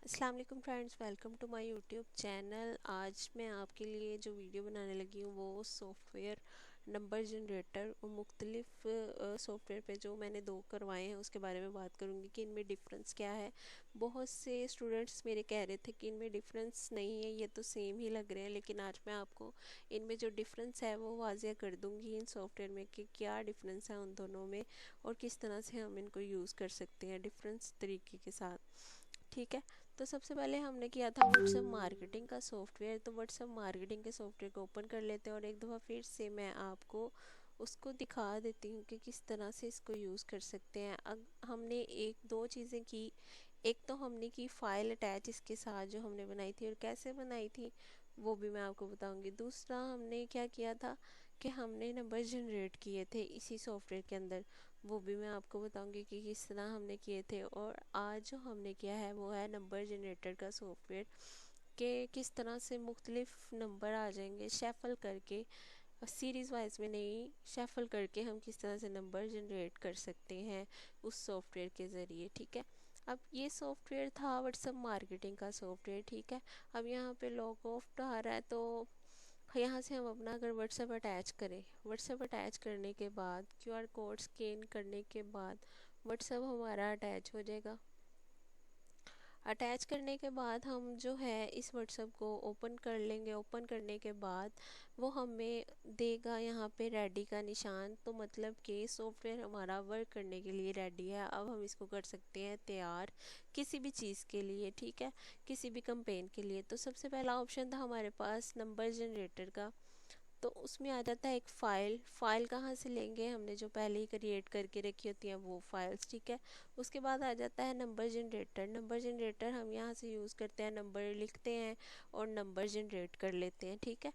अस्सलाम वालेकुम friends, welcome to my YouTube channel. आज मैं आपके लिए जो वीडियो बनाने लगी हूँ वो सॉफ्टवेयर नंबर जनरेटर और मुख्तलिफ सॉफ्टवेयर पे जो मैंने दो करवाए हैं उसके बारे में बात करूँगी कि इनमें डिफरेंस क्या है। बहुत से स्टूडेंट्स मेरे कह रहे थे कि इनमें डिफरेंस नहीं है, ये तो सेम ही लग रहे हैं, लेकिन आज मैं आपको इनमें जो डिफरेंस है वो वाज़िया कर दूँगी इन सॉफ्टवेयर में कि क्या डिफरेंस है उन दोनों में और किस तरह से हम इनको यूज़ कर सकते हैं डिफरेंस तरीके के साथ। ठीक है, तो सबसे पहले हमने किया था व्हाट्सएप मार्केटिंग का सॉफ्टवेयर। तो व्हाट्सएप मार्केटिंग के सॉफ्टवेयर को ओपन कर लेते हैं और एक दफ़ा फिर से मैं आपको उसको दिखा देती हूँ कि किस तरह से इसको यूज़ कर सकते हैं। अब हमने एक दो चीज़ें की। एक तो हमने की फ़ाइल अटैच इसके साथ जो हमने बनाई थी और कैसे बनाई थी वो भी मैं आपको बताऊंगी। दूसरा हमने क्या किया था कि हमने नंबर जनरेट किए थे इसी सॉफ्टवेयर के अंदर, वो भी मैं आपको बताऊंगी कि किस तरह हमने किए थे। और आज जो हमने किया है वो है नंबर जनरेटर का सॉफ्टवेयर के किस तरह से मुख्तलिफ नंबर आ जाएंगे शफल करके, सीरीज़ वाइज में नहीं, शफल करके हम किस तरह से नंबर जनरेट कर सकते हैं उस सॉफ्टवेयर के ज़रिए। ठीक है, अब ये सॉफ्टवेयर था व्हाट्सएप मार्केटिंग का सॉफ्टवेयर। ठीक है, अब यहाँ पे लॉग ऑफ आ रहा है, तो यहाँ से हम अपना अगर व्हाट्सएप अटैच करें, व्हाट्सएप अटैच करने के बाद क्यूआर कोड स्कैन करने के बाद व्हाट्सएप हमारा अटैच हो जाएगा। अटैच करने के बाद हम जो है इस व्हाट्सएप को ओपन कर लेंगे। ओपन करने के बाद वो हमें देगा यहाँ पे रेडी का निशान, तो मतलब कि सॉफ्टवेयर हमारा वर्क करने के लिए रेडी है। अब हम इसको कर सकते हैं तैयार किसी भी चीज़ के लिए। ठीक है, किसी भी कंपेन के लिए। तो सबसे पहला ऑप्शन था हमारे पास नंबर जनरेटर का, तो उसमें आ जाता है एक फ़ाइल कहाँ से लेंगे, हमने जो पहले ही क्रिएट करके रखी होती हैं वो फाइल्स। ठीक है, उसके बाद आ जाता है नंबर जनरेटर। नंबर जनरेटर हम यहाँ से यूज़ करते हैं, नंबर लिखते हैं और नंबर जनरेट कर लेते हैं। ठीक है,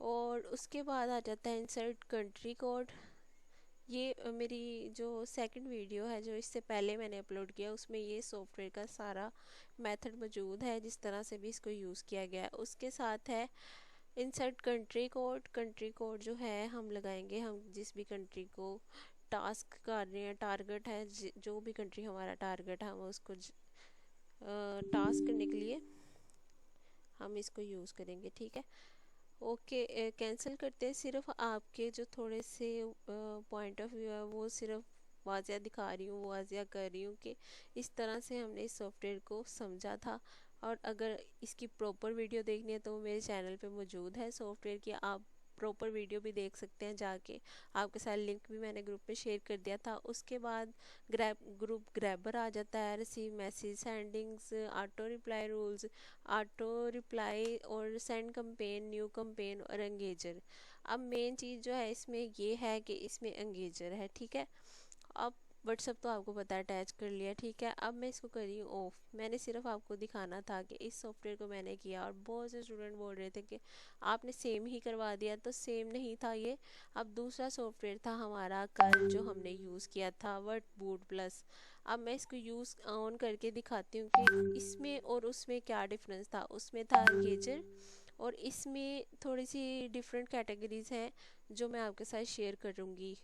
और उसके बाद आ जाता है इंसर्ट कंट्री कोड। ये मेरी जो सेकंड वीडियो है जो इससे पहले मैंने अपलोड किया उसमें ये सॉफ्टवेयर का सारा मेथड मौजूद है, जिस तरह से भी इसको यूज़ किया गया है। उसके साथ है insert country code. Country code जो है हम लगाएंगे, हम जिस भी कंट्री को टास्क कर रहे हैं, टारगेट है, जो भी कंट्री हमारा टारगेट है हम उसको टास्क करने के लिए हम इसको यूज़ करेंगे। ठीक है, ओके, कैंसिल करते हैं। सिर्फ आपके जो थोड़े से पॉइंट ऑफ व्यू है वो सिर्फ वाजिया दिखा रही हूँ, वाजिया कर रही हूँ कि इस तरह से हमने इस सॉफ्टवेयर को समझा था। और अगर इसकी प्रॉपर वीडियो देखनी है तो वो मेरे चैनल पे मौजूद है सॉफ्टवेयर की, आप प्रॉपर वीडियो भी देख सकते हैं जाके। आपके साथ लिंक भी मैंने ग्रुप में शेयर कर दिया था। उसके बाद ग्रुप ग्रैबर आ जाता है, receive message, sendings, auto reply rules, auto reply और सेंड कंपेन, न्यू कंपेन और एंगेजर। अब मेन चीज़ जो है इसमें ये है कि इसमें एंगेजर है। ठीक है, अब व्हाट्सअप तो आपको पता है अटैच कर लिया। ठीक है, अब मैं इसको कर रही हूँ ऑफ। मैंने सिर्फ आपको दिखाना था कि इस सॉफ्टवेयर को मैंने किया, और बहुत से स्टूडेंट बोल रहे थे कि आपने सेम ही करवा दिया, तो सेम नहीं था ये। अब दूसरा सॉफ्टवेयर था हमारा कल जो हमने यूज़ किया था वर्ड बूट प्लस। अब मैं इसको यूज़ ऑन करके दिखाती हूँ कि इसमें और उसमें क्या डिफरेंस था। उसमें था एंगेजर और इसमें थोड़ी सी डिफरेंट कैटेगरीज हैं जो मैं आपके साथ शेयर करूँगी।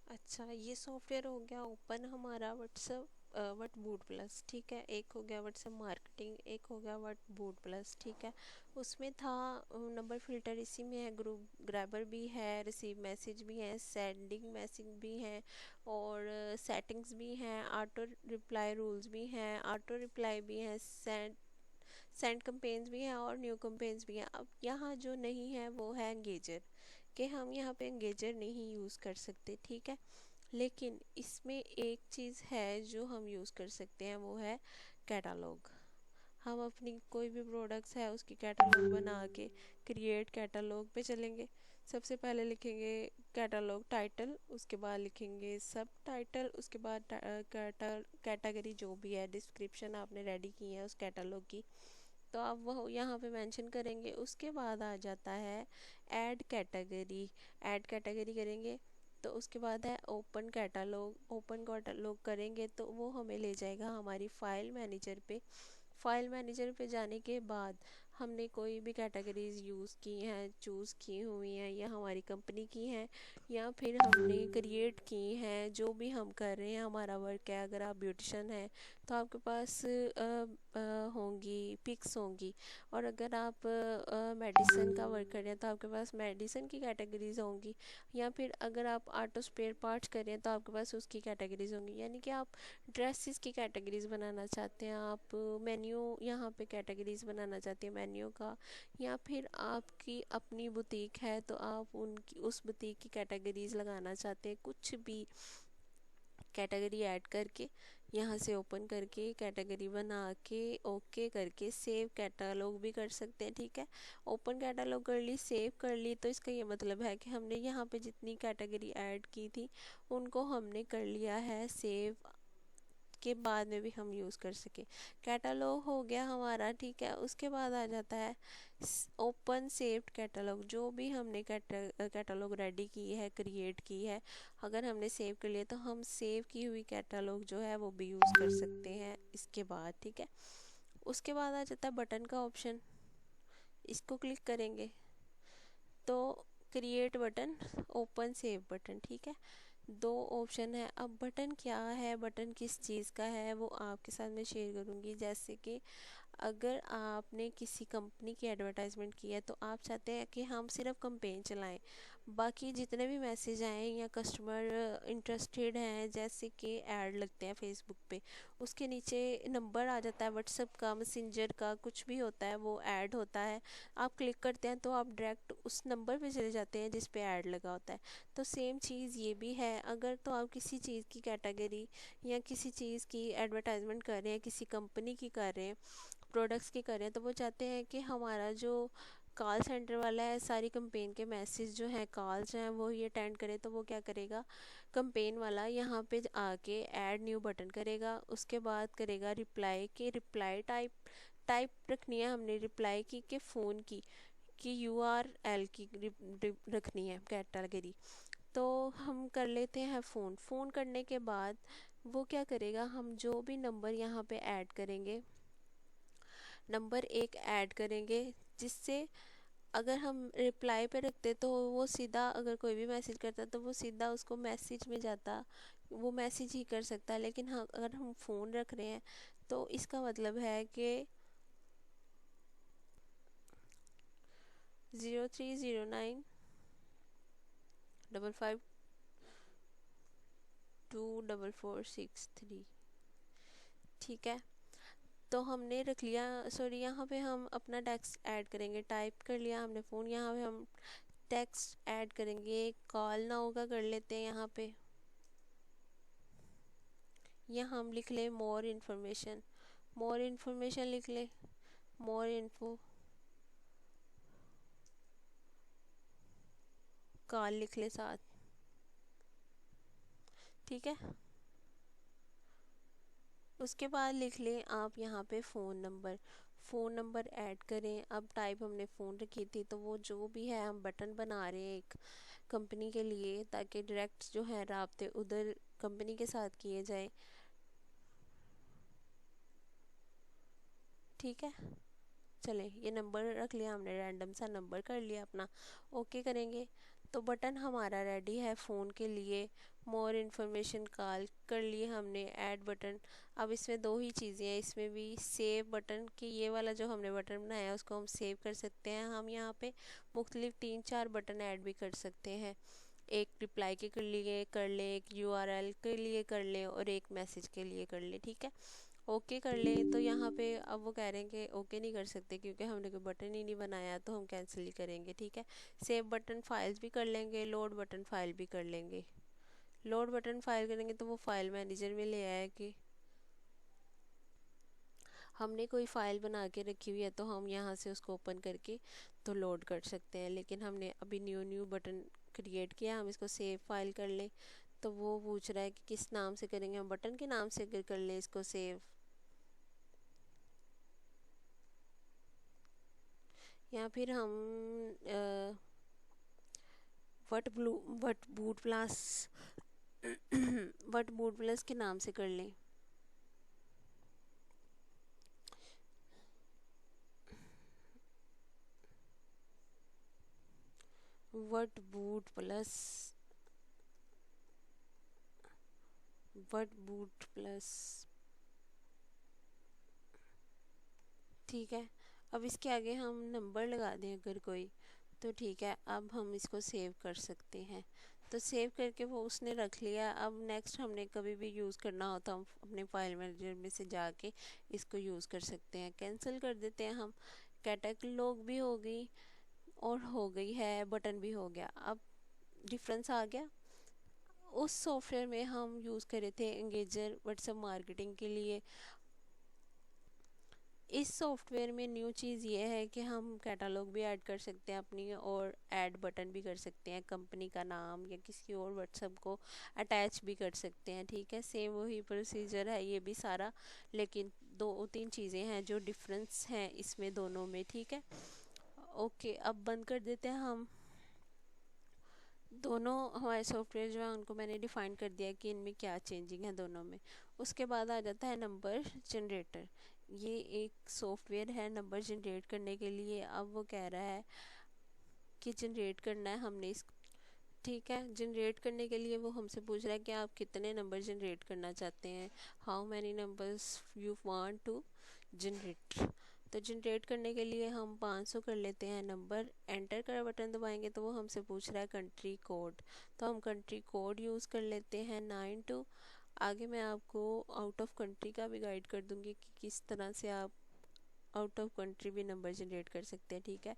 अच्छा, ये सॉफ्टवेयर हो गया ओपन हमारा व्हाट्सएप व्हाट बूट प्लस। ठीक है, एक हो गया व्हाट्सएप मार्केटिंग, एक हो गया व्हाट बूट प्लस। ठीक है, उसमें था नंबर फिल्टर इसी में है, ग्रुप ग्रैबर भी है, रिसीव मैसेज भी है, सेंडिंग मैसेज भी है और सेटिंग्स भी हैं, ऑटो रिप्लाई रूल्स भी हैं, ऑटो रिप्लाई भी है, सेंड कंपेन्स भी हैं और न्यू कंपेन्स भी हैं। अब यहाँ जो नहीं है वो है एंगेजर, कि हम यहाँ पे एंगेजर नहीं यूज़ कर सकते। ठीक है, लेकिन इसमें एक चीज़ है जो हम यूज़ कर सकते हैं, वो है कैटालॉग। हम अपनी कोई भी प्रोडक्ट्स है उसकी कैटालॉग बना के क्रिएट कैटालॉग पे चलेंगे। सबसे पहले लिखेंगे कैटालॉग टाइटल, उसके बाद लिखेंगे सब टाइटल, उसके बाद कैटेगरी जो भी है, डिस्क्रिप्शन आपने रेडी की है उस कैटालॉग की, तो आप वो यहाँ पे मेंशन करेंगे। उसके बाद आ जाता है ऐड कैटेगरी। ऐड कैटेगरी करेंगे तो उसके बाद है ओपन कैटालॉग। ओपन कैटालॉग करेंगे तो वो हमें ले जाएगा हमारी फाइल मैनेजर पे। फाइल मैनेजर पे जाने के बाद हमने कोई भी कैटेगरीज यूज़ की हैं, चूज़ की हुई हैं, या हमारी कंपनी की हैं, या फिर हमने क्रिएट की हैं, जो भी हम कर रहे हैं हमारा वर्क है। अगर आप ब्यूटिशन हैं तो आपके पास होंगी पिक्स होंगी। और अगर आप मेडिसिन का वर्क कर रहे हैं तो आपके पास मेडिसिन की कैटेगरीज होंगी। या फिर अगर आप ऑटो स्पेयर पार्ट्स कर रहे हैं तो आपके पास उसकी कैटेगरीज होंगी। यानी कि आप ड्रेसेस की कैटेगरीज बनाना चाहते हैं, आप मेन्यू यहाँ पे कैटेगरीज बनाना चाहते हैं मेन्यू का, या फिर आपकी अपनी बुटीक है तो आप उनकी उस बुटीक की कैटेगरीज लगाना चाहते हैं। कुछ भी कैटेगरी ऐड करके यहाँ से ओपन करके कैटेगरी बना के ओके करके सेव कैटलॉग भी कर सकते हैं। ठीक है, ओपन कैटलॉग कर ली, सेव कर ली, तो इसका ये मतलब है कि हमने यहाँ पे जितनी कैटेगरी ऐड की थी उनको हमने कर लिया है सेव, के बाद में भी हम यूज़ कर सके। कैटलॉग हो गया हमारा। ठीक है, उसके बाद आ जाता है ओपन सेव्ड कैटलॉग। जो भी हमने कैटलॉग रेडी की है, क्रिएट की है, अगर हमने सेव कर लिया तो हम सेव की हुई कैटलॉग जो है वो भी यूज़ कर सकते हैं इसके बाद। ठीक है, उसके बाद आ जाता है बटन का ऑप्शन। इसको क्लिक करेंगे तो create button, open save button. ठीक है, दो ऑप्शन है। अब बटन क्या है, बटन किस चीज़ का है, वो आपके साथ मैं शेयर करूँगी। जैसे कि अगर आपने किसी कंपनी की एडवर्टाइजमेंट की है तो आप चाहते हैं कि हम सिर्फ कंपेन चलाएं, बाकी जितने भी मैसेज आए या कस्टमर इंटरेस्टेड हैं, जैसे कि ऐड लगते हैं फेसबुक पे, उसके नीचे नंबर आ जाता है व्हाट्सएप का, मैसेंजर का, कुछ भी होता है वो ऐड होता है। आप क्लिक करते हैं तो आप डायरेक्ट उस नंबर पे चले जाते हैं जिस पे ऐड लगा होता है। तो सेम चीज़ ये भी है। अगर तो आप किसी चीज़ की कैटेगरी या किसी चीज़ की एडवर्टाइजमेंट कर रहे हैं, किसी कंपनी की कर रहे हैं, प्रोडक्ट्स की कर रहे हैं, तो वो चाहते हैं कि हमारा जो कॉल सेंटर वाला है सारी कंपेन के मैसेज जो हैं, कॉल्स हैं, वो ये अटेंड करे। तो वो क्या करेगा, कंपेन वाला यहाँ पे आके ऐड न्यू बटन करेगा। उसके बाद करेगा रिप्लाई के, रिप्लाई टाइप टाइप रखनी है हमने रिप्लाई की के फ़ोन की कि URL की रखनी है कैटेगरी। तो हम कर लेते हैं फ़ोन। फ़ोन करने के बाद वो क्या करेगा, हम जो भी नंबर यहाँ पे ऐड करेंगे, नंबर एक ऐड करेंगे, जिससे अगर हम रिप्लाई पे रखते तो वो सीधा, अगर कोई भी मैसेज करता तो वो सीधा उसको मैसेज में जाता, वो मैसेज ही कर सकता है। लेकिन हाँ, अगर हम फ़ोन रख रहे हैं तो इसका मतलब है कि 0309552446 3। ठीक है, तो हमने रख लिया। सॉरी, यहाँ पे हम अपना टेक्स्ट ऐड करेंगे। टाइप कर लिया हमने फ़ोन, यहाँ पे हम टेक्स्ट ऐड करेंगे। कॉल ना होगा कर लेते हैं यहाँ पे, यहाँ हम लिख लें मोर इन्फॉर्मेशन। मोर इन्फॉर्मेशन लिख लें, मोर इन्फो, कॉल लिख लें साथ। ठीक है, उसके बाद लिख लें आप यहाँ पे phone number, phone number add करें। अब टाइप हमने फ़ोन रखी थी तो वो जो भी है हम बटन बना रहे हैं एक कंपनी के लिए, ताकि डायरेक्ट जो है राब्ते उधर कंपनी के साथ किए जाए। ठीक है, चले ये नंबर रख लिया हमने, रैंडम सा नंबर कर लिया अपना। ओके करेंगे तो बटन हमारा रेडी है फ़ोन के लिए। मोर इन्फॉर्मेशन कॉल कर लिए हमने, ऐड बटन। अब इसमें दो ही चीज़ें हैं, इसमें भी सेव बटन कि ये वाला जो हमने बटन बनाया है उसको हम सेव कर सकते हैं। हम यहाँ पे मुख्तलिफ 3-4 बटन ऐड भी कर सकते हैं। एक रिप्लाई के लिए कर लें, एक URL के लिए कर लें, और एक मैसेज के लिए कर लें। ठीक है, ओके कर लें तो यहाँ पे अब वो कह रहे हैं कि ओके नहीं कर सकते क्योंकि हमने कोई बटन ही नहीं बनाया, तो हम कैंसिल ही करेंगे। ठीक है, सेव बटन फाइल्स भी कर लेंगे, लोड बटन फाइल भी कर लेंगे। लोड बटन फाइल करेंगे तो वो फाइल मैनेजर में ले आया कि हमने कोई फ़ाइल बना के रखी हुई है, तो हम यहाँ से उसको ओपन करके तो लोड कर सकते हैं। लेकिन हमने अभी न्यू बटन क्रिएट किया, हम इसको सेव फाइल कर लें तो वो पूछ रहा है कि किस नाम से करेंगे, हम बटन के नाम से कर लें इसको सेव। या फिर हम what blue what boot plus what boot plus के नाम से कर लें। What boot plus, what boot plus ठीक है। अब इसके आगे हम नंबर लगा दें अगर कोई, तो ठीक है। अब हम इसको सेव कर सकते हैं। तो सेव करके वो उसने रख लिया। अब नेक्स्ट हमने कभी भी यूज़ करना हो तो हम अपने फाइल मैनेजर में से जाके इसको यूज़ कर सकते हैं। कैंसिल कर देते हैं हम। कैटलॉग भी हो गई और हो गई है बटन भी हो गया। अब डिफरेंस आ गया। उस सॉफ्टवेयर में हम यूज़ कर रहे थे एंगेजर व्हाट्सएप मार्केटिंग के लिए। इस सॉफ्टवेयर में न्यू चीज़ ये है कि हम कैटलॉग भी ऐड कर सकते हैं अपनी, और ऐड बटन भी कर सकते हैं, कंपनी का नाम या किसी और व्हाट्सएप को अटैच भी कर सकते हैं। ठीक है, सेम वही प्रोसीजर है ये भी सारा, लेकिन दो तीन चीज़ें हैं जो डिफरेंस हैं इसमें दोनों में। ठीक है, ओके। अब बंद कर देते हैं हम। दोनों हमारे सॉफ्टवेयर जो है उनको मैंने डिफाइन कर दिया कि इनमें क्या चेंजिंग है दोनों में। उसके बाद आ जाता है नंबर जनरेटर। ये एक सॉफ्टवेयर है नंबर जनरेट करने के लिए। अब वो कह रहा है कि जनरेट करना है हमने इस, ठीक है। जनरेट करने के लिए वो हमसे पूछ रहा है कि आप कितने नंबर जनरेट करना चाहते हैं, how many numbers you want to generate. तो जनरेट करने के लिए हम 500 कर लेते हैं नंबर। एंटर का बटन दबाएंगे तो वो हमसे पूछ रहा है कंट्री कोड, तो हम कंट्री कोड यूज़ कर लेते हैं 92। आगे मैं आपको आउट ऑफ कंट्री का भी गाइड कर दूंगी कि किस तरह से आप आउट ऑफ कंट्री भी नंबर जनरेट कर सकते हैं। ठीक है,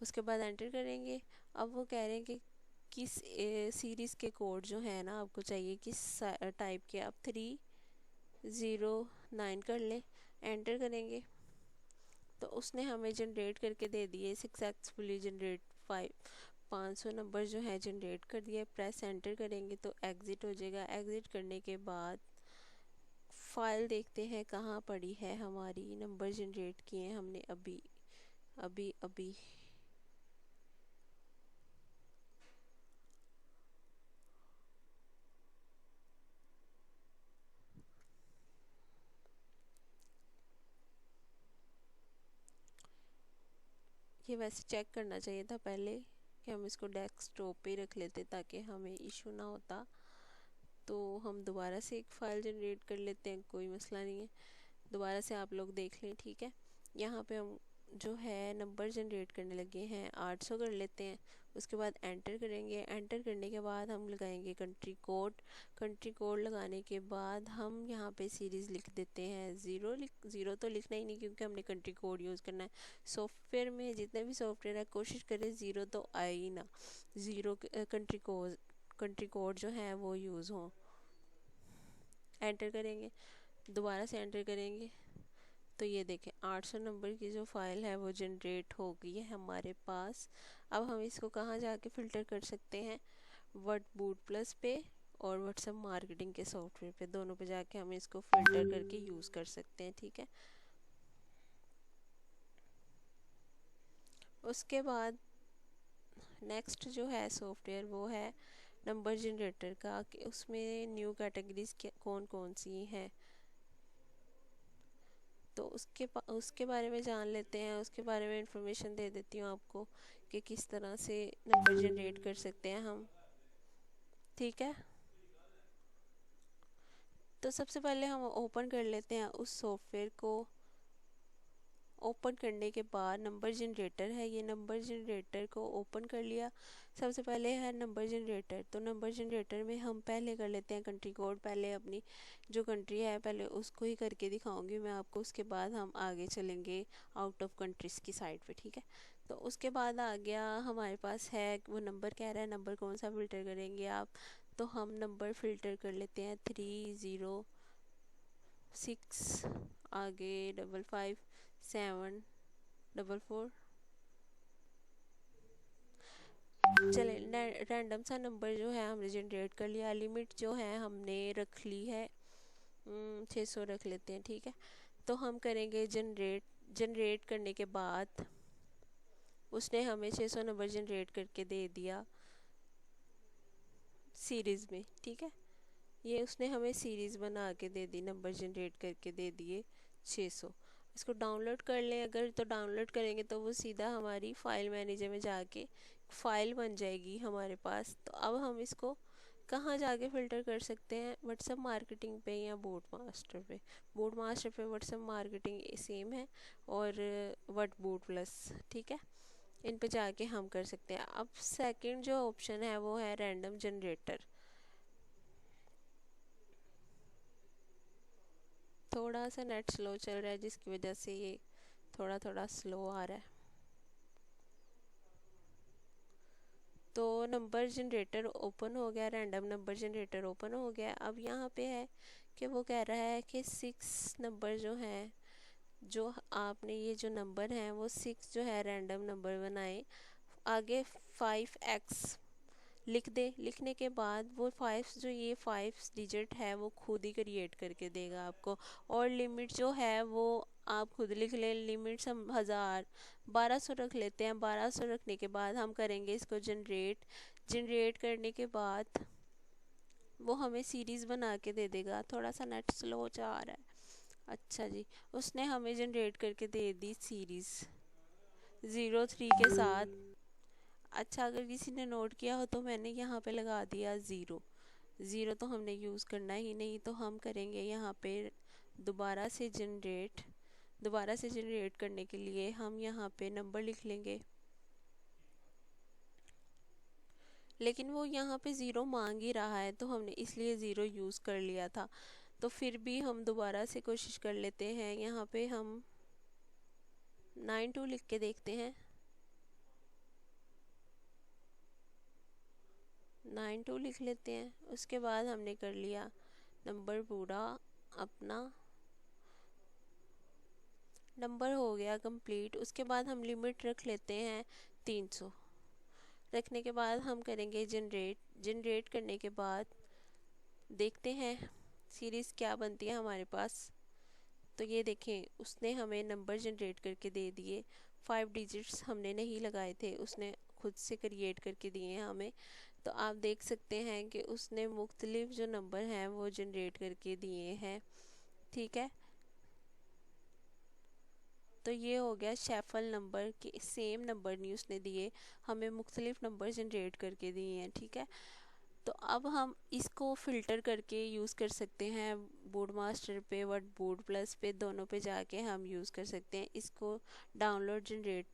उसके बाद एंटर करेंगे। अब वो कह रहे हैं कि किस सीरीज़ के कोड जो है ना आपको चाहिए, किस टाइप के। आप 309 कर लें। एंटर करेंगे तो उसने हमें जनरेट करके दे दिए सक्सेसफुली जनरेट 500 नंबर जो है जनरेट कर दिए। प्रेस एंटर करेंगे तो एग्ज़िट हो जाएगा। एग्ज़िट करने के बाद फाइल देखते हैं कहाँ पड़ी है हमारी, नंबर जनरेट किए हैं हमने अभी अभी अभी। ये वैसे चेक करना चाहिए था पहले कि हम इसको डेस्कटॉप पे ही रख लेते ताकि हमें इशू ना होता। तो हम दोबारा से एक फ़ाइल जनरेट कर लेते हैं, कोई मसला नहीं है। दोबारा से आप लोग देख लें। ठीक है, यहाँ पे हम जो है नंबर जनरेट करने लगे हैं 800 कर लेते हैं। उसके बाद एंटर करेंगे। एंटर करने के बाद हम लगाएंगे कंट्री कोड। कंट्री कोड लगाने के बाद हम यहाँ पे सीरीज़ लिख देते हैं। ज़ीरो तो लिखना ही नहीं क्योंकि हमने कंट्री कोड यूज़ करना है। सॉफ्टवेयर में जितने भी सॉफ्टवेयर है कोशिश करें ज़ीरो तो आए ही ना, ज़ीरो कंट्री कोड जो है वो यूज़ हो। एंटर करेंगे, दोबारा से एंटर करेंगे तो ये देखें 800 नंबर की जो फाइल है वो जनरेट हो गई है हमारे पास। अब हम इसको कहाँ जाके फ़िल्टर कर सकते हैं, वर्ड बूट प्लस पे और व्हाट्सएप मार्केटिंग के सॉफ्टवेयर पे, दोनों पे जाके हम इसको फ़िल्टर करके यूज़ कर सकते हैं। ठीक है, उसके बाद नेक्स्ट जो है सॉफ्टवेयर वो है नंबर जनरेटर का, कि उसमें न्यू कैटेगरीज कौन कौन सी हैं। तो उसके बारे में जान लेते हैं। उसके बारे में इंफॉर्मेशन दे देती हूँ आपको कि किस तरह से नंबर जनरेट कर सकते हैं हम। ठीक है, तो सबसे पहले हम ओपन कर लेते हैं उस सॉफ्टवेयर को। ओपन करने के बाद नंबर जनरेटर है, ये नंबर जनरेटर को ओपन कर लिया। सबसे पहले है नंबर जनरेटर। तो नंबर जनरेटर में हम पहले कर लेते हैं कंट्री कोड। पहले अपनी जो कंट्री है पहले उसको ही करके दिखाऊंगी मैं आपको, उसके बाद हम आगे चलेंगे आउट ऑफ कंट्रीज़ की साइड पे। ठीक है, तो उसके बाद आ गया हमारे पास है वो नंबर कह रहा है नंबर कौन सा फ़िल्टर करेंगे आप। तो हम नंबर फ़िल्टर कर लेते हैं 306, आगे 55 7 4 4। चले रैंडम सा नंबर जो है हमने जनरेट कर लिया। लिमिट जो है हमने रख ली है 600 रख लेते हैं। ठीक है, तो हम करेंगे जनरेट। जनरेट करने के बाद उसने हमें 600 नंबर जनरेट करके दे दिया सीरीज़ में। ठीक है, ये उसने हमें सीरीज़ बना के दे दी, नंबर जनरेट करके दे दिए 600। इसको डाउनलोड कर लें अगर, तो डाउनलोड करेंगे तो वो सीधा हमारी फ़ाइल मैनेजर में जाके फ़ाइल बन जाएगी हमारे पास। तो अब हम इसको कहाँ जाके फ़िल्टर कर सकते हैं? व्हाट्सएप मार्केटिंग पे या बोर्ड मास्टर पे। बोर्ड मास्टर पे व्हाट्सएप मार्केटिंग सेम है और व्हाट बोर्ड प्लस, ठीक है, इन पे जाके हम कर सकते हैं। अब सेकंड जो ऑप्शन है वो है रैंडम जनरेटर। थोड़ा सा नेट स्लो चल रहा है जिसकी वजह से ये थोड़ा थोड़ा स्लो आ रहा है। तो नंबर जनरेटर ओपन हो गया, रैंडम नंबर जनरेटर ओपन हो गया। अब यहाँ पे है कि वो कह रहा है कि 6 नंबर जो है, जो आपने ये जो नंबर है वो 6 जो है रैंडम नंबर बनाए, आगे 5x लिख दे। लिखने के बाद वो 5 जो ये 5 डिजिट है वो खुद ही क्रिएट करके देगा आपको। और लिमिट जो है वो आप खुद लिख लें। लिमिट हम 1000 1200 रख लेते हैं। 1200 रखने के बाद हम करेंगे इसको जनरेट। जनरेट करने के बाद वो हमें सीरीज़ बना के दे देगा। थोड़ा सा नेट स्लो जा रहा है। अच्छा जी, उसने हमें जनरेट करके दे दी सीरीज़ 03 के साथ। अच्छा, अगर किसी ने नोट किया हो तो मैंने यहाँ पे लगा दिया ज़ीरो। ज़ीरो तो हमने यूज़ करना ही नहीं, तो हम करेंगे यहाँ पे दोबारा से जनरेट। दोबारा से जनरेट करने के लिए हम यहाँ पे नंबर लिख लेंगे, लेकिन वो यहाँ पे ज़ीरो मांग ही रहा है तो हमने इसलिए ज़ीरो यूज़ कर लिया था। तो फिर भी हम दोबारा से कोशिश कर लेते हैं। यहाँ पे हम 92 लिख के देखते हैं। 92 लिख लेते हैं। उसके बाद हमने कर लिया नंबर पूरा अपना। नंबर हो गया कंप्लीट। उसके बाद हम लिमिट रख लेते हैं 300। रखने के बाद हम करेंगे जनरेट। जनरेट करने के बाद देखते हैं सीरीज़ क्या बनती है हमारे पास। तो ये देखें, उसने हमें नंबर जनरेट करके दे दिए। 5 डिजिट्स हमने नहीं लगाए थे, उसने खुद से क्रिएट करके दिए हैं हमें। तो आप देख सकते हैं कि उसने मुख्तलिफ जो नंबर हैं वो जनरेट करके दिए हैं, ठीक है। तो ये हो गया शैफल नंबर के सेम नंबर नहीं उसने दिए, हमें मुख्तलिफ नंबर जनरेट करके दिए हैं, ठीक है। तो अब हम इसको फ़िल्टर करके यूज़ कर सकते हैं। बोर्ड मास्टर पे वर्ड बोर्ड प्लस पे दोनों पे जाके हम यूज़ कर सकते हैं इसको। डाउनलोड जनरेट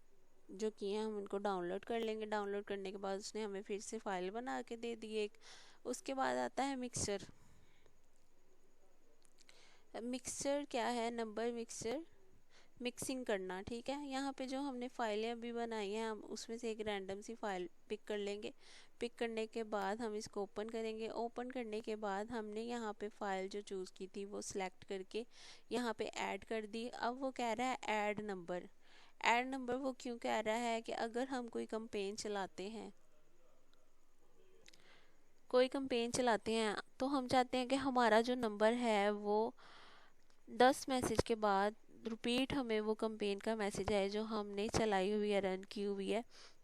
जो किए हैं हम उनको डाउनलोड कर लेंगे। डाउनलोड करने के बाद उसने हमें फिर से फाइल बना के दे दी एक। उसके बाद आता है मिक्सचर। मिक्सचर क्या है? नंबर मिक्सचर मिक्सिंग करना, ठीक है। यहाँ पे जो हमने फाइलें अभी बनाई हैं हम उसमें से एक रैंडम सी फाइल पिक कर लेंगे। पिक करने के बाद हम इसको ओपन करेंगे। ओपन करने के बाद हमने यहाँ पे फाइल जो चूज़ की थी वो सिलेक्ट करके यहाँ पे ऐड कर दी। अब वो कह रहा है ऐड नंबर। ऐड नंबर वो क्यों कह रहा है कि अगर हम कोई कंपेन चलाते हैं, तो हम चाहते हैं कि हमारा जो नंबर है वो 10 मैसेज के बाद रिपीट हमें वो कंपेन का मैसेज है जो हमने चलाई हुई है, रन की हुई है।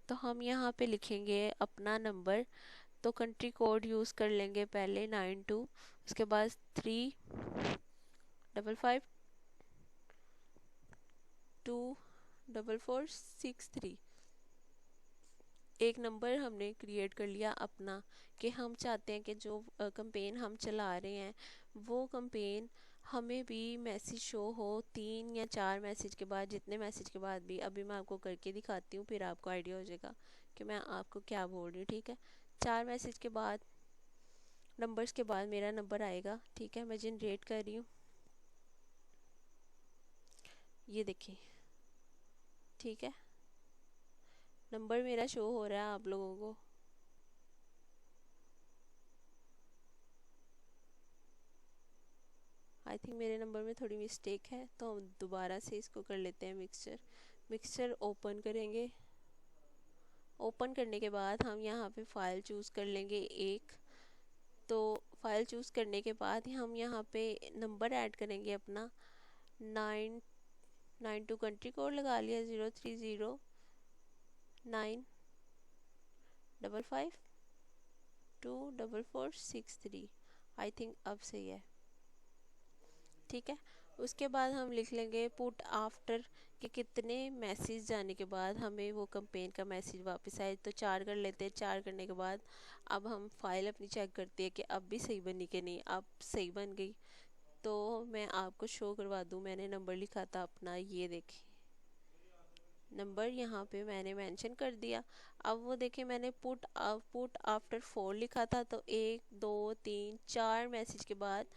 तो हम यहाँ पे लिखेंगे अपना नंबर। तो कंट्री कोड यूज़ कर लेंगे पहले 92, उसके बाद 35524463। एक नंबर हमने क्रिएट कर लिया अपना, कि हम चाहते हैं कि जो कंपेन हम चला रहे हैं वो कंपेन हमें भी मैसेज शो हो 3 या 4 मैसेज के बाद, जितने मैसेज के बाद भी। अभी मैं आपको करके दिखाती हूँ फिर आपको आइडिया हो जाएगा कि मैं आपको क्या बोल रही हूँ, ठीक है। 4 मैसेज के बाद, नंबर्स के बाद मेरा नंबर आएगा, ठीक है। मैं जनरेट कर रही हूँ, ये देखिए, ठीक है। नंबर मेरा शो हो रहा है आप लोगों को। आई थिंक मेरे नंबर में थोड़ी मिस्टेक है, तो हम दोबारा से इसको कर लेते हैं मिक्सचर। मिक्सचर ओपन करेंगे। ओपन करने के बाद हम यहाँ पे फाइल चूज़ कर लेंगे एक। तो फाइल चूज़ करने के बाद हम यहाँ पे नंबर ऐड करेंगे अपना 992 कंट्री कोड लगा लिया 03095524463। आई थिंक अब सही है, ठीक है। उसके बाद हम लिख लेंगे पुट आफ्टर कि कितने मैसेज जाने के बाद हमें वो कंपेन का मैसेज वापस आए। तो 4 कर लेते हैं। 4 करने के बाद अब हम फाइल अपनी चेक करते हैं कि अब भी सही बनी कि नहीं। अब सही बन गई तो मैं आपको शो करवा दूँ। मैंने नंबर लिखा था अपना, ये देखिए नंबर यहाँ पे मैंने मेंशन कर दिया। अब वो देखिए मैंने पुट आफ्टर 4 लिखा था, तो 1 2 3 4 मैसेज के बाद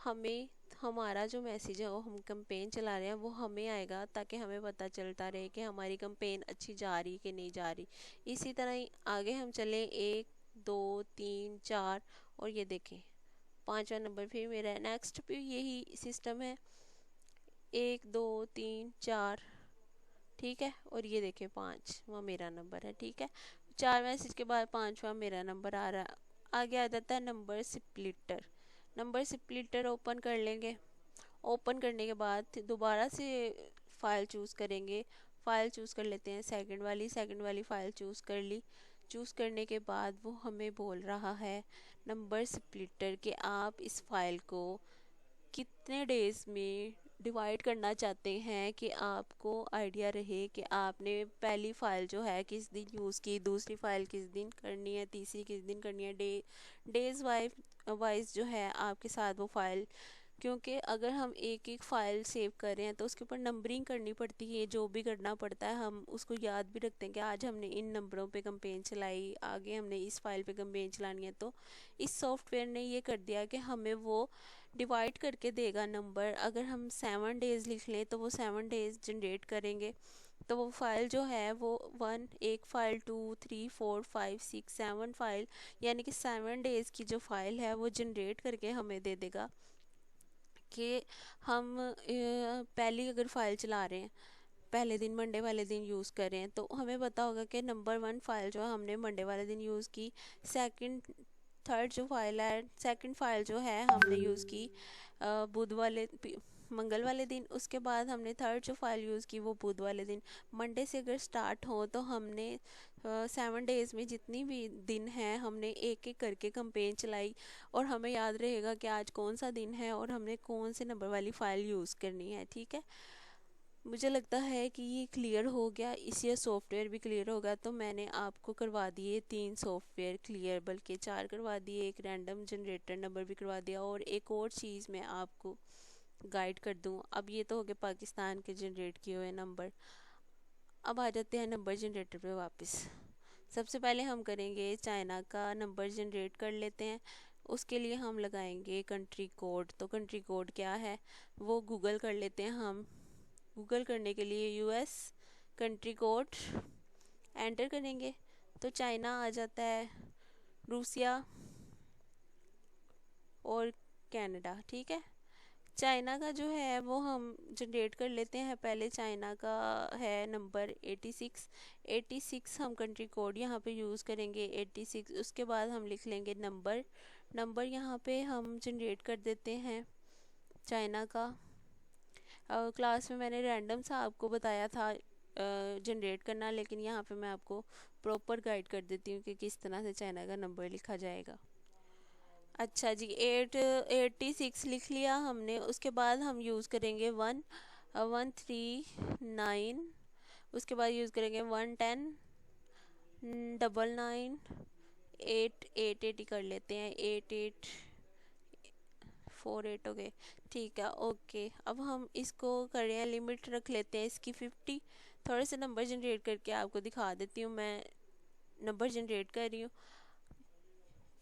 हमें हमारा जो मैसेज है वो हम कंपेन चला रहे हैं वो हमें आएगा, ताकि हमें पता चलता रहे कि हमारी कंपेन अच्छी जा रही कि नहीं जा रही। इसी तरह ही आगे हम चले 1 2 3 4 और ये देखें 5वां नंबर फिर मेरा है। नेक्स्ट पे यही सिस्टम है 1 2 3 4, ठीक है। और ये देखिए 5वां मेरा नंबर है, ठीक है। 4 मैसेज के बाद 5वां मेरा नंबर आ रहा है। आगे आ जाता है number splitter. Number splitter open कर लेंगे। ओपन करने के बाद दोबारा से फाइल चूज़ करेंगे। फाइल चूज़ कर लेते हैं सेकंड वाली फ़ाइल चूज़ कर ली। चूज़ करने के बाद वो हमें बोल रहा है नंबर स्प्लिटर कि आप इस फाइल को कितने डेज़ में डिवाइड करना चाहते हैं, कि आपको आइडिया रहे कि आपने पहली फ़ाइल जो है किस दिन यूज़ की, दूसरी फ़ाइल किस दिन करनी है, तीसरी किस दिन करनी है। डेज़ वाइज जो है आपके साथ वो फ़ाइल, क्योंकि अगर हम एक एक फ़ाइल सेव कर रहे हैं तो उसके ऊपर नंबरिंग करनी पड़ती है। जो भी करना पड़ता है हम उसको याद भी रखते हैं कि आज हमने इन नंबरों पे कंपेन चलाई, आगे हमने इस फाइल पे कंपेन चलानी है। तो इस सॉफ्टवेयर ने ये कर दिया कि हमें वो डिवाइड करके देगा नंबर। अगर हम 7 डेज़ लिख लें तो वो 7 डेज़ जनरेट करेंगे। तो वो फाइल जो है वो एक फ़ाइल 2 3 4 5 6 7 फाइल, यानी कि 7 डेज़ की जो फाइल है वो जनरेट करके हमें दे देगा। कि हम पहली अगर फाइल चला रहे हैं, पहले दिन मंडे वाले दिन यूज़ कर रहे हैं, तो हमें पता होगा कि नंबर 1 फाइल जो है हमने मंडे वाले दिन यूज़ की। सेकंड थर्ड जो फाइल है, सेकंड फाइल जो है हमने यूज़ की मंगल वाले दिन। उसके बाद हमने थर्ड जो फाइल यूज़ की वो बुध वाले दिन। मंडे से अगर स्टार्ट हो तो हमने 7 डेज़ में जितनी भी दिन हैं हमने एक एक करके कंपेन चलाई, और हमें याद रहेगा कि आज कौन सा दिन है और हमने कौन से नंबर वाली फ़ाइल यूज़ करनी है, ठीक है। मुझे लगता है कि ये क्लियर हो गया। इसी सॉफ्टवेयर भी क्लियर होगा। तो मैंने आपको करवा दिए 3 सॉफ्टवेयर क्लियर, बल्कि 4 करवा दिए। एक रैंडम जनरेटर नंबर भी करवा दिया, और एक और चीज़ मैं आपको गाइड कर दूं। अब ये तो हो गए पाकिस्तान के जनरेट किए हुए नंबर। अब आ जाते हैं नंबर जनरेटर पे वापस। सबसे पहले हम करेंगे चाइना का नंबर जनरेट कर लेते हैं। उसके लिए हम लगाएंगे कंट्री कोड। तो कंट्री कोड क्या है वो गूगल कर लेते हैं हम। गूगल करने के लिए यूएस कंट्री कोड एंटर करेंगे तो चाइना आ जाता है, रूसिया और कनाडा, ठीक है। चाइना का जो है वो हम जनरेट कर लेते हैं। पहले चाइना का है नंबर 86 हम कंट्री कोड यहाँ पे यूज़ करेंगे 86। उसके बाद हम लिख लेंगे नंबर यहाँ पे हम जनरेट कर देते हैं चाइना का। क्लास में मैंने रैंडम सा आपको बताया था जनरेट करना, लेकिन यहाँ पे मैं आपको प्रॉपर गाइड कर देती हूँ कि किस तरह से चाइना का नंबर लिखा जाएगा। अच्छा जी, 86 लिख लिया हमने। उसके बाद हम यूज़ करेंगे 139। उसके बाद यूज़ करेंगे 110 99 8 कर लेते हैं। 8848 हो गए, ठीक है। ओके, अब हम इसको कर रहे हैं लिमिट रख लेते हैं इसकी 50। थोड़े से नंबर जनरेट करके आपको दिखा देती हूँ। मैं नंबर जनरेट कर रही हूँ।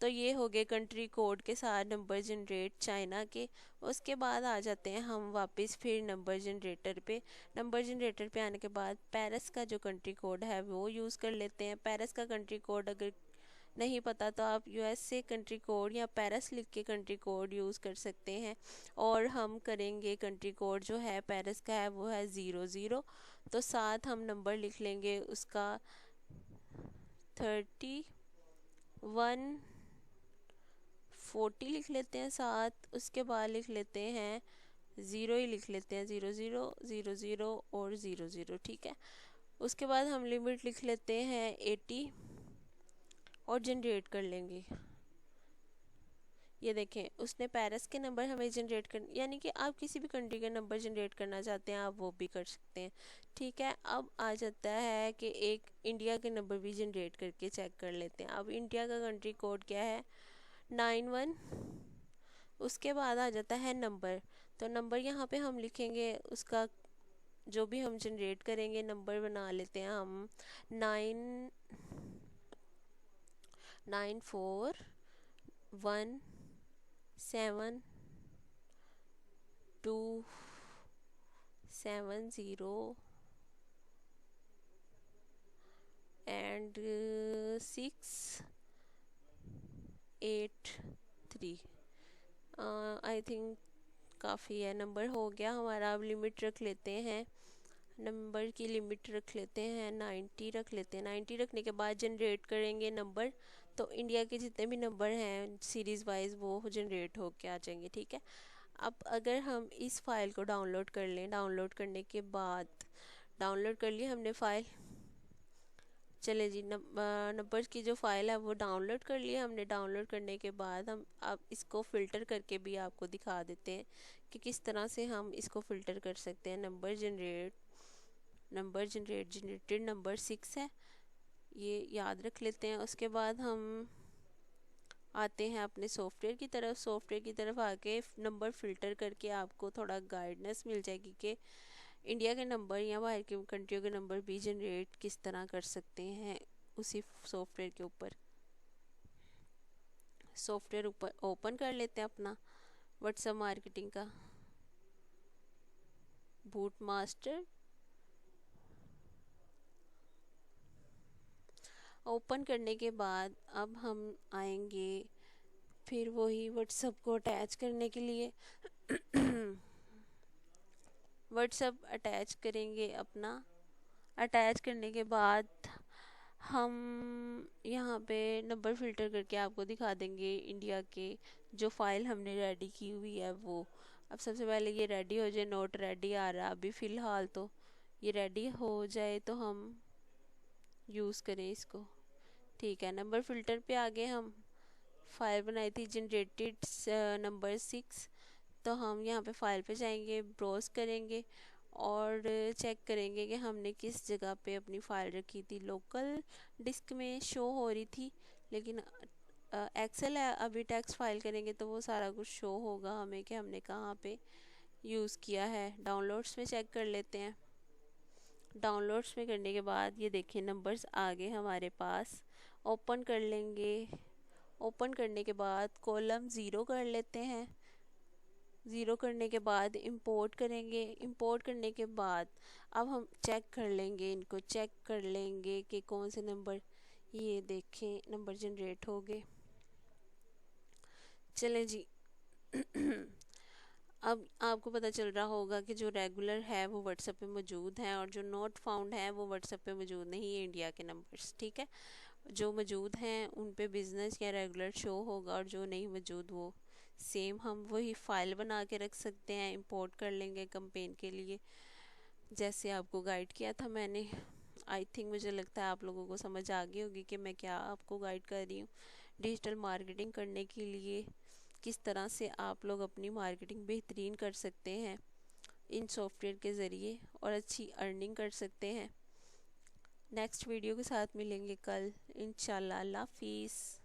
तो ये हो गए कंट्री कोड के साथ नंबर जनरेट चाइना के। उसके बाद आ जाते हैं हम वापस फिर नंबर जनरेटर पे। नंबर जनरेटर पे आने के बाद पेरिस का जो कंट्री कोड है वो यूज़ कर लेते हैं। पेरिस का कंट्री कोड अगर नहीं पता तो आप यूएस से कंट्री कोड या पेरिस लिख के कंट्री कोड यूज़ कर सकते हैं। और हम करेंगे कंट्री कोड जो है पेरिस का है वो है 00। तो साथ हम नंबर लिख लेंगे उसका 3140 लिख लेते हैं साथ। उसके बाद लिख लेते हैं ज़ीरो ही लिख लेते हैं, 00 और 00, ठीक है। उसके बाद हम लिमिट लिख लेते हैं 80 और जनरेट कर लेंगे। ये देखें, उसने पेरिस के नंबर हमें जनरेट कर, यानी कि आप किसी भी कंट्री का नंबर जनरेट करना चाहते हैं आप वो भी कर सकते हैं। ठीक है, अब आ जाता है कि एक इंडिया के नंबर भी जनरेट करके चेक कर लेते हैं। अब इंडिया का कंट्री कोड क्या है, 91। उसके बाद आ जाता है नंबर, तो नंबर यहाँ पे हम लिखेंगे, उसका जो भी हम जनरेट करेंगे नंबर बना लेते हैं हम 99417 270 एंड 683। आई थिंक काफ़ी है, नंबर हो गया हमारा। अब लिमिट रख लेते हैं, नंबर की लिमिट रख लेते हैं 90 रख लेते हैं। 90 रखने के बाद जनरेट करेंगे नंबर, तो इंडिया के जितने भी नंबर हैं सीरीज़ वाइज वो जनरेट होके आ जाएंगे। ठीक है, अब अगर हम इस फाइल को डाउनलोड कर लें, डाउनलोड करने के बाद, डाउनलोड कर लिए हमने फ़ाइल, चले जी, नंबर्स की जो फ़ाइल है वो डाउनलोड कर लिया हमने। डाउनलोड करने के बाद हम अब इसको फ़िल्टर करके भी आपको दिखा देते हैं कि किस तरह से हम इसको फ़िल्टर कर सकते हैं। जनरेटेड नंबर 6 है, ये याद रख लेते हैं। उसके बाद हम आते हैं अपने सॉफ्टवेयर की तरफ। सॉफ्टवेयर की तरफ आके नंबर फ़िल्टर करके आपको थोड़ा गाइडेंस मिल जाएगी कि इंडिया के नंबर या बाहर की कंट्रियों के नंबर भी जनरेट किस तरह कर सकते हैं उसी सॉफ्टवेयर के ऊपर। सॉफ्टवेयर ऊपर ओपन कर लेते हैं अपना व्हाट्सएप मार्केटिंग का बूट मास्टर। ओपन करने के बाद अब हम आएंगे फिर वही व्हाट्सएप को अटैच करने के लिए। व्हाट्सएप अटैच करेंगे अपना। अटैच करने के बाद हम यहाँ पे नंबर फ़िल्टर करके आपको दिखा देंगे इंडिया के जो फ़ाइल हमने रेडी की हुई है वो। अब सबसे पहले ये रेडी हो जाए, नोट रेडी आ रहा है अभी फ़िलहाल, तो ये रेडी हो जाए तो हम यूज़ करें इसको। ठीक है, नंबर फ़िल्टर पे आगे हम फाइल बनाई थी जनरेटेड नंबर 6, तो हम यहाँ पे फाइल पे जाएंगे, ब्राउज़ करेंगे और चेक करेंगे कि हमने किस जगह पे अपनी फ़ाइल रखी थी। लोकल डिस्क में शो हो रही थी, लेकिन एक्सेल है, अभी टेक्स्ट फाइल करेंगे तो वो सारा कुछ शो होगा हमें कि हमने कहाँ पे यूज़ किया है। डाउनलोड्स में चेक कर लेते हैं। डाउनलोड्स में करने के बाद ये देखिए नंबर्स आ गए हमारे पास। ओपन कर लेंगे। ओपन करने के बाद कॉलम ज़ीरो कर लेते हैं। ज़ीरो करने के बाद इंपोर्ट करेंगे। इंपोर्ट करने के बाद अब हम चेक कर लेंगे, इनको चेक कर लेंगे कि कौन से नंबर, ये देखें नंबर जनरेट हो गए। चलें जी। अब आपको पता चल रहा होगा कि जो रेगुलर है वो व्हाट्सएप पे मौजूद है और जो नॉट फाउंड है वो व्हाट्सएप पे मौजूद नहीं है, इंडिया के नंबर्स। ठीक है, जो मौजूद हैं उन पे बिज़नेस या रेगुलर शो होगा और जो नहीं मौजूद वो सेम हम वही फ़ाइल बना के रख सकते हैं। इंपोर्ट कर लेंगे कैंपेन के लिए, जैसे आपको गाइड किया था मैंने। आई थिंक मुझे लगता है आप लोगों को समझ आ गई होगी कि मैं क्या आपको गाइड कर रही हूँ। डिजिटल मार्केटिंग करने के लिए किस तरह से आप लोग अपनी मार्केटिंग बेहतरीन कर सकते हैं इन सॉफ्टवेयर के ज़रिए और अच्छी अर्निंग कर सकते हैं। नेक्स्ट वीडियो के साथ मिलेंगे कल इंशाल्लाह। अल्लाह हाफिज़।